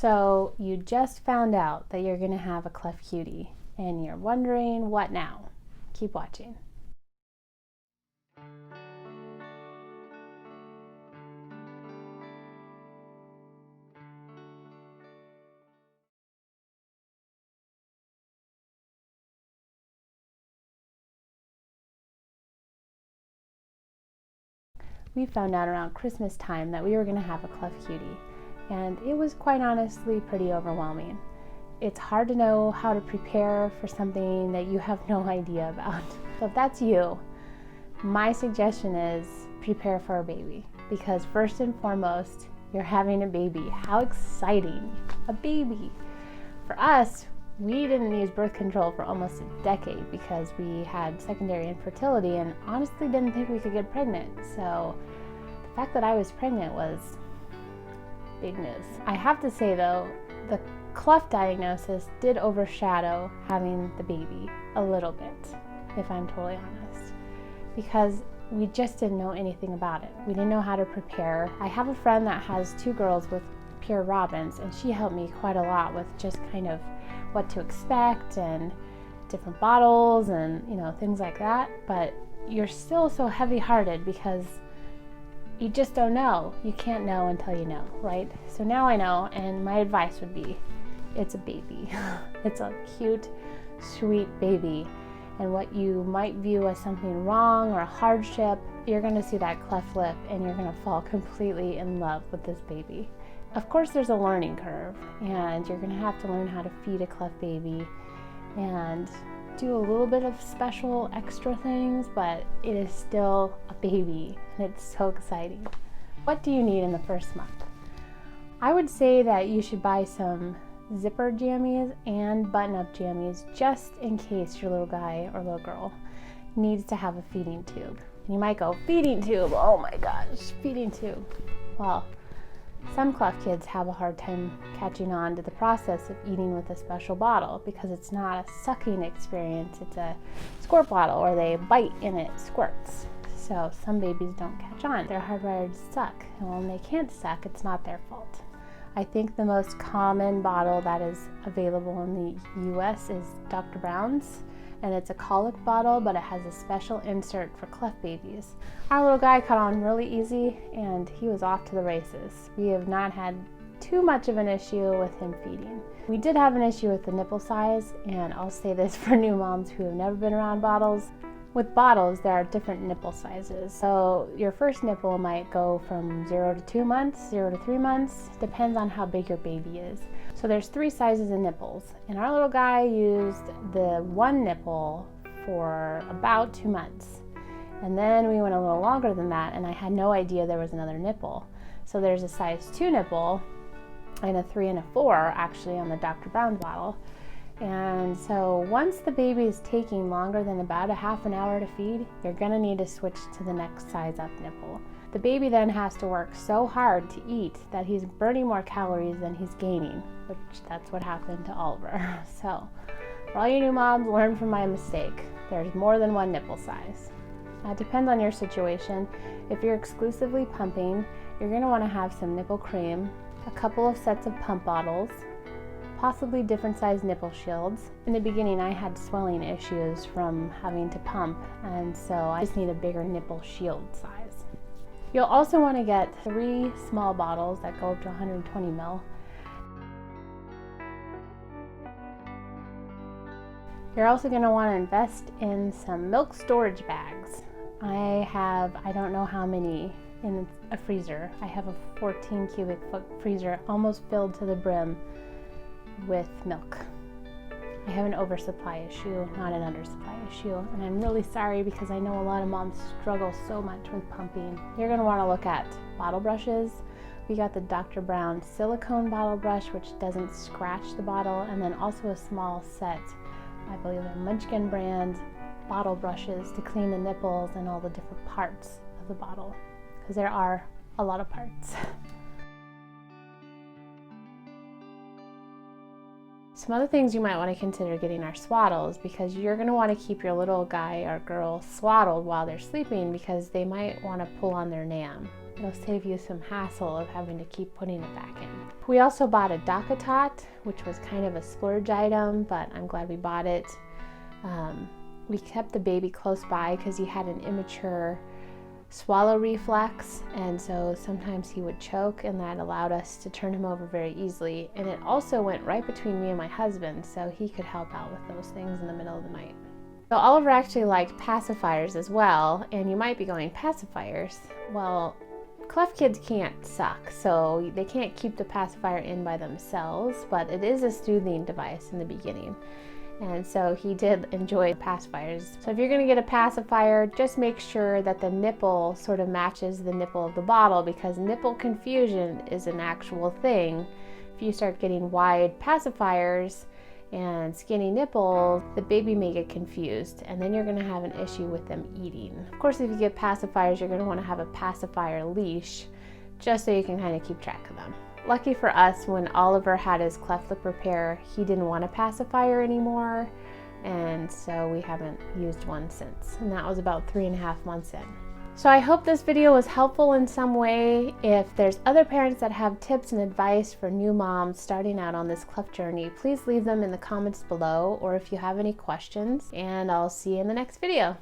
So you just found out that you're going to have a cleft cutie and you're wondering what now? Keep watching. We found out around Christmas time that we were going to have a cleft cutie, and it was quite honestly pretty overwhelming. It's hard to know how to prepare for something that you have no idea about. So if that's you, my suggestion is prepare for a baby, because first and foremost, you're having a baby. How exciting, a baby. For us, we didn't use birth control for almost a decade because we had secondary infertility and honestly didn't think we could get pregnant. So the fact that I was pregnant was big news. I have to say though, the cleft diagnosis did overshadow having the baby a little bit, if I'm totally honest, because we just didn't know anything about it. We didn't know how to prepare. I have a friend that has 2 girls with Pure Robins, and she helped me quite a lot with just kind of what to expect and different bottles and things like that. But you're still so heavy-hearted because you just don't know. You can't know until you know, right? So now I know, and my advice would be, it's a baby. It's a cute, sweet baby. And what you might view as something wrong or a hardship, you're gonna see that cleft lip and you're gonna fall completely in love with this baby. Of course, there's a learning curve, and you're gonna have to learn how to feed a cleft baby and do a little bit of special extra things, but it is still a baby, and it's so exciting. What do you need in the first month? I would say that you should buy some zipper jammies and button-up jammies just in case your little guy or little girl needs to have a feeding tube. And you might go, feeding tube, oh my gosh, feeding tube. Well, some cleft kids have a hard time catching on to the process of eating with a special bottle because it's not a sucking experience, it's a squirt bottle, or they bite and it squirts. So some babies don't catch on. They're hardwired to suck, and when they can't suck, it's not their fault. I think the most common bottle that is available in the US is Dr. Brown's, and it's a colic bottle, but it has a special insert for cleft babies. Our little guy caught on really easy, and he was off to the races. We have not had too much of an issue with him feeding. We did have an issue with the nipple size, and I'll say this for new moms who have never been around bottles. With bottles, there are different nipple sizes. So your first nipple might go from 0 to 2 months, 0 to 3 months, depends on how big your baby is. So there's 3 sizes of nipples, and our little guy used the 1 nipple for about 2 months. And then we went a little longer than that, and I had no idea there was another nipple. So there's a size 2 nipple and a 3 and a 4 actually on the Dr. Brown bottle. And so once the baby is taking longer than about a half an hour to feed, you're gonna need to switch to the next size up nipple. The baby then has to work so hard to eat that he's burning more calories than he's gaining, which that's what happened to Oliver. So for all you new moms, learn from my mistake. There's more than 1 nipple size. It depends on your situation. If you're exclusively pumping, you're gonna wanna have some nipple cream, a couple of sets of pump bottles, possibly different size nipple shields. In the beginning, I had swelling issues from having to pump, and so I just need a bigger nipple shield size. You'll also want to get 3 small bottles that go up to 120 ml. You're also going to want to invest in some milk storage bags. I don't know how many in a freezer. I have a 14 cubic foot freezer almost filled to the brim with milk. I have an oversupply issue, not an undersupply issue, and I'm really sorry because I know a lot of moms struggle so much with pumping. You're going to want to look at bottle brushes. We got the Dr. Brown silicone bottle brush, which doesn't scratch the bottle, and then also a small set, I believe they're Munchkin brand bottle brushes to clean the nipples and all the different parts of the bottle, because there are a lot of parts. Some other things you might want to consider getting are swaddles, because you're going to want to keep your little guy or girl swaddled while they're sleeping because they might want to pull on their NAM. It'll save you some hassle of having to keep putting it back in. We also bought a DockATot, which was kind of a splurge item, but I'm glad we bought it. We kept the baby close by because he had an immature swallow reflex, and so sometimes he would choke, and that allowed us to turn him over very easily. And it also went right between me and my husband, so he could help out with those things in the middle of the night. So Oliver actually liked pacifiers as well, and you might be going, pacifiers? Well, Cleft kids can't suck, so they can't keep the pacifier in by themselves, but it is a soothing device in the beginning. And so he did enjoy pacifiers. So if you're going to get a pacifier, just make sure that the nipple sort of matches the nipple of the bottle, because nipple confusion is an actual thing. If you start getting wide pacifiers and skinny nipples, the baby may get confused, and then you're going to have an issue with them eating. Of course, if you get pacifiers, you're going to want to have a pacifier leash, just so you can kind of keep track of them. Lucky for us, when Oliver had his cleft lip repair, he didn't want a pacifier anymore, and so we haven't used one since, and that was about 3.5 months in. So I hope this video was helpful in some way. If there's other parents that have tips and advice for new moms starting out on this cleft journey, please leave them in the comments below, or if you have any questions, and I'll see you in the next video.